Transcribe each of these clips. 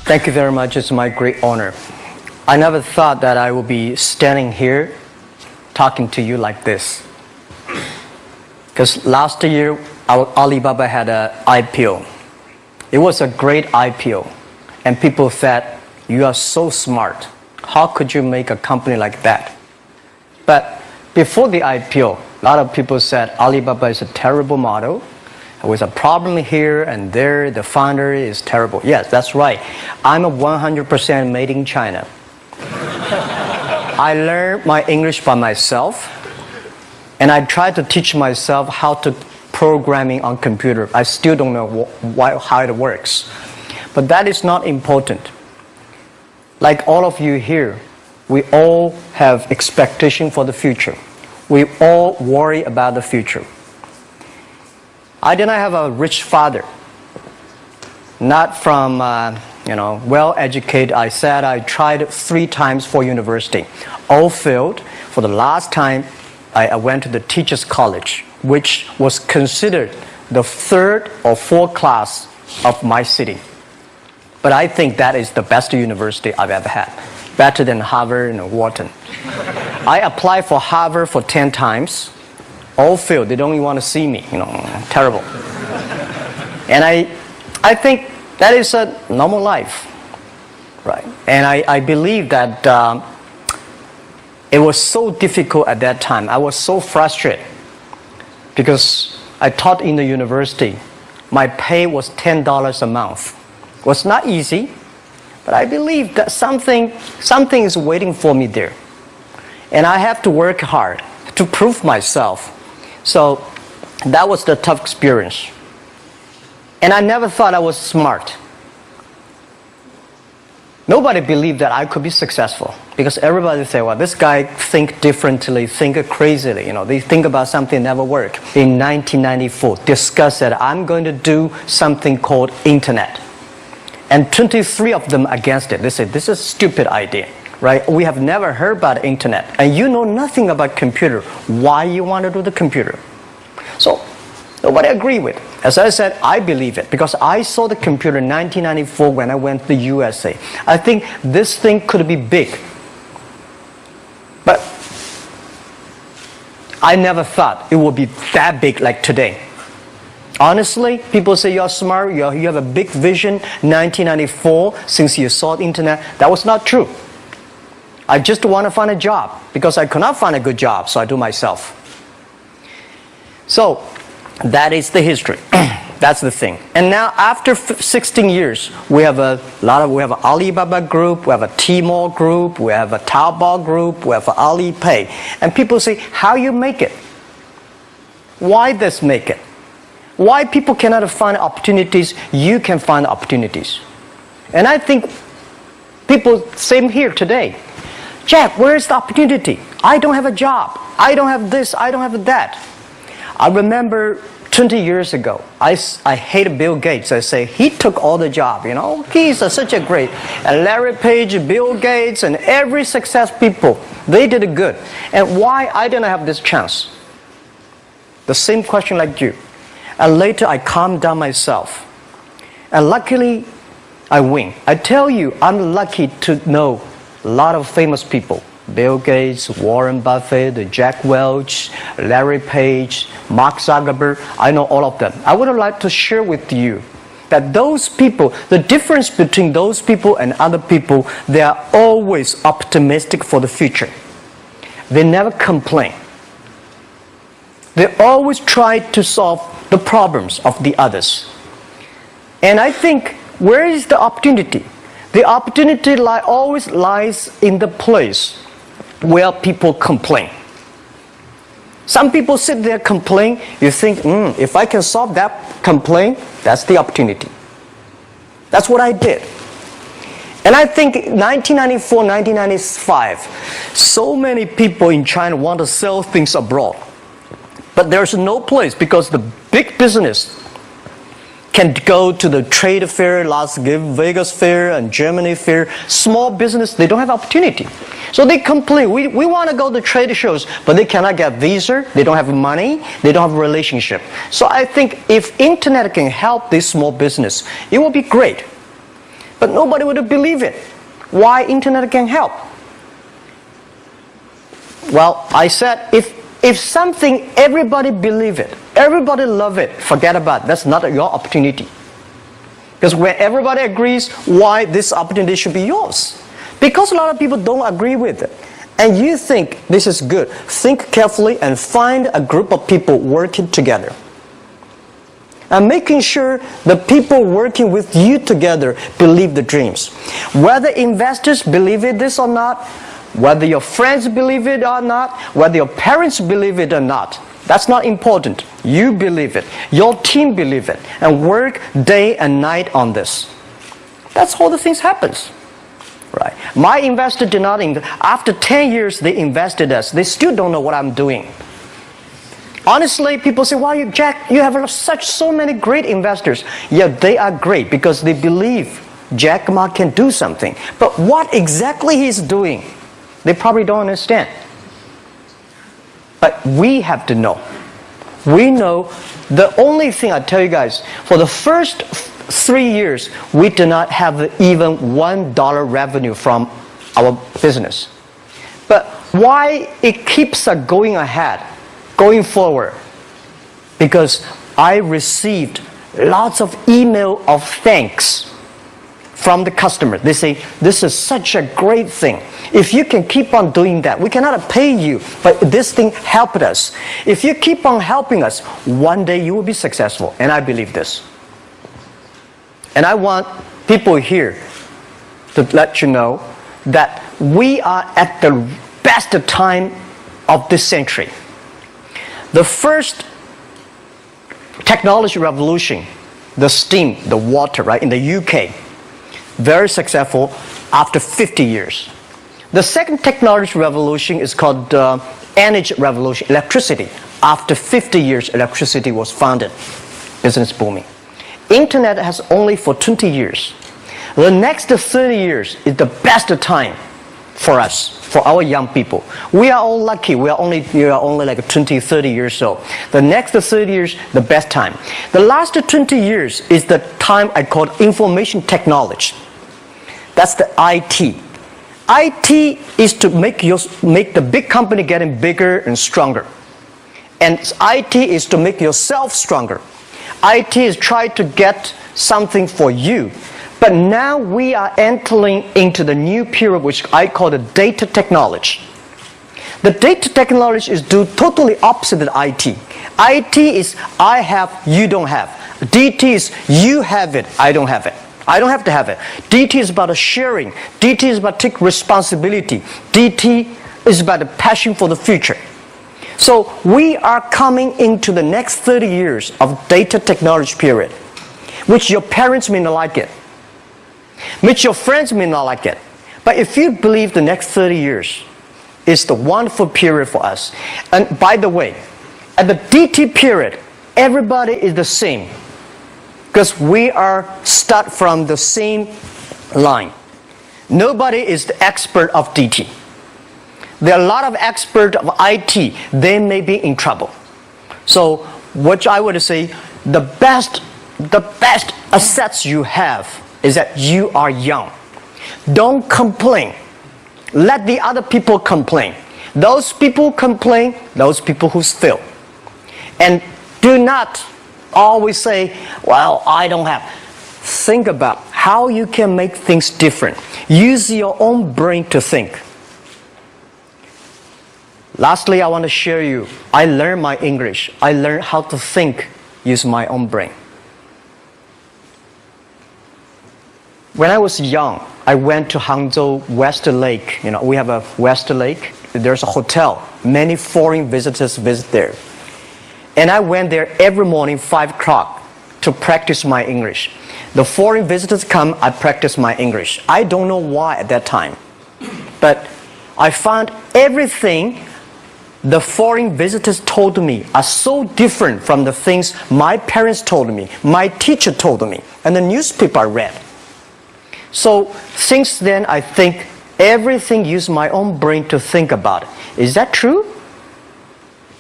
Thank you very much. It's my great honor. I never thought that I would be standing here talking to you like this. Because last year, our Alibaba had an IPO. It was a great IPO. And people said, you are so smart. How could you make a company like that? But before the IPO, a lot of people said Alibaba is a terrible model. There was a problem here and there. The founder is terrible. Yes, that's right. I'm a 100% made in China. I learned my English by myself. And I tried to teach myself how to programming on computer. I still don't know how it works. But that is not important. Like all of you here, we all have expectation for the future. We all worry about the future. I did not have a rich father. Not from, well-educated. I said I tried 3 times for university. All failed. For the last time, I went to the teacher's college, which was considered the 3rd or 4th class of my city. But I think that is the best university I've ever had. Better than Harvard and Wharton. I applied for Harvard for 10 times. All failed. They don't even want to see me. Terrible. And I think that is a normal life. Right? And I believe that it was so difficult at that time. I was so frustrated. Because I taught in the university. My pay was $10 a month. It was not easy. But I believe that something is waiting for me there. And I have to work hard to prove myself. So that was the tough experience. And I never thought I was smart. Nobody believed that I could be successful. Because everybody say, well, this guy think differently, think crazily. They think about something never work. In 1994, discussed that I'm going to do something called internet. And 23 of them against it. They said, this is a stupid idea, right? We have never heard about internet. And you know nothing about computer. Why you want to do the computer? So, nobody agreed with it. As I said, I believe it. Because I saw the computer in 1994 when I went to the USA. I think this thing could be big. But I never thought it would be that big like today. Honestly, people say you're smart, you have a big vision. 1994, since you saw the internet, that was not true. I just want to find a job because I could not find a good job, so I do myself. So, that is the history. That's the thing. And now, after 16 years, we have an Alibaba group, we have a Tmall group, we have a Taobao group, we have an Alipay. And people say, how you make it? Why this make it? Why people cannot find opportunities, you can find opportunities. And I think people, same here today. Jack, where is the opportunity? I don't have a job. I don't have this, I don't have that. I remember 20 years ago, I hated Bill Gates. I say, he took all the job, He's such a great. And Larry Page, Bill Gates, and every success people, they did it good. And why I didn't have this chance? The same question like you. And later I calmed down myself. And luckily, I win. I tell you, I'm lucky to know a lot of famous people. Bill Gates, Warren Buffett, Jack Welch, Larry Page, Mark Zuckerberg. I know all of them. I would like to share with you that those people, the difference between those people and other people, they are always optimistic for the future. They never complain. They always try to solve the problems of the others. And I think, where is the opportunity? The opportunity always lies in the place where people complain. Some people sit there complain. You think, if I can solve that complaint, that's the opportunity. That's what I did. And I think 1994, 1995, so many people in China want to sell things abroad. But there's no place because the big business can go to the trade fair, Las Vegas fair and Germany fair. Small business, they don't have opportunity. So they complain, we want to go to trade shows, but they cannot get visa, they don't have money, they don't have a relationship. So I think if internet can help this small business, it will be great. But nobody would believe it. Why internet can help? Well, I said, if something, everybody believe it, everybody love it, forget about it. That's not your opportunity. Because when everybody agrees, why this opportunity should be yours? Because a lot of people don't agree with it. And you think this is good. Think carefully and find a group of people working together. And making sure the people working with you together believe the dreams. Whether investors believe it this or not, whether your friends believe it or not, whether your parents believe it or not, that's not important. You believe it. Your team believe it. And work day and night on this. That's how the things happens. Right. My investor did not invest. After 10 years, they invested us. They still don't know what I'm doing. Honestly, people say, "Why, Jack, you have so many great investors." Yeah, they are great because they believe Jack Ma can do something. But what exactly he's doing, they probably don't understand. But we have to know. We know the only thing I tell you guys, for the first 3 years, we do not have even $1 revenue from our business. But why it keeps us going ahead, going forward? Because I received lots of email of thanks from the customer. They say, "This is such a great thing. If you can keep on doing that, we cannot pay you, but this thing helped us. If you keep on helping us, one day you will be successful." And I believe this. And I want people here to let you know that we are at the best time of this century. The first technology revolution, the steam, the water, right, in the UK, very successful after 50 years. The second technology revolution is called energy revolution, electricity. After 50 years, electricity was founded, business booming. Internet has only for 20 years. The next 30 years is the best time for us, for our young people. We are all lucky. We are only like 20, 30 years old. The next 30 years, the best time. The last 20 years is the time I call information technology. That's the IT. IT is to make the big company getting bigger and stronger. And IT is to make yourself stronger. IT is trying to get something for you. But now we are entering into the new period which I call the data technology. The data technology is totally opposite of IT. IT is I have, you don't have. DT is you have it, I don't have it. I don't have to have it. DT is about sharing. DT is about taking responsibility. DT is about the passion for the future. So we are coming into the next 30 years of data technology period, which your parents may not like it, which your friends may not like it. But if you believe the next 30 years is the wonderful period for us. And by the way, at the DT period, everybody is the same. Because we are start from the same line. Nobody is the expert of DT. There are a lot of experts of IT. They may be in trouble. So what I would say, the best assets you have is that you are young. Don't complain. Let the other people complain. Those people complain, those people who fail. And do not always say, "Well, I don't have." Think about how you can make things different. Use your own brain to think. Lastly, I want to share you, I learned my English. I learned how to think, use my own brain. When I was young, I went to Hangzhou West Lake. We have a West Lake. There's a hotel. Many foreign visitors visit there. And I went there every morning, 5 o'clock, to practice my English. The foreign visitors come, I practice my English. I don't know why at that time. But I found everything the foreign visitors told me are so different from the things my parents told me, my teacher told me, and the newspaper I read. So since then, I think everything use my own brain to think about it. Is that true?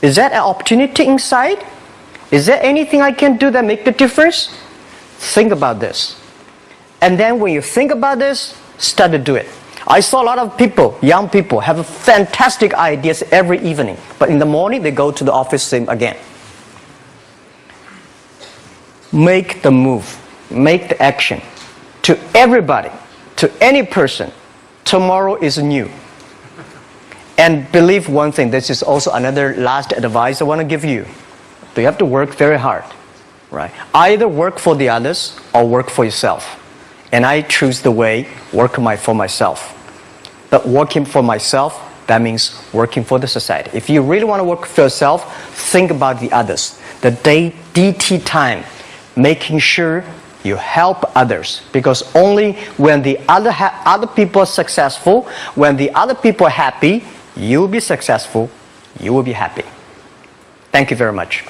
Is that an opportunity inside? Is there anything I can do that make the difference? Think about this. And then when you think about this, start to do it. I saw a lot of people, young people, have fantastic ideas every evening. But in the morning, they go to the office same again. Make the move. Make the action. To everybody, to any person, tomorrow is new. And believe one thing, this is also another last advice I want to give you. You have to work very hard, right? Either work for the others or work for yourself. And I choose the way, work for myself. But working for myself, that means working for the society. If you really want to work for yourself, think about the others. The DT time, making sure you help others. Because only when the other people are successful, when the other people are happy, you will be successful, you will be happy. Thank you very much.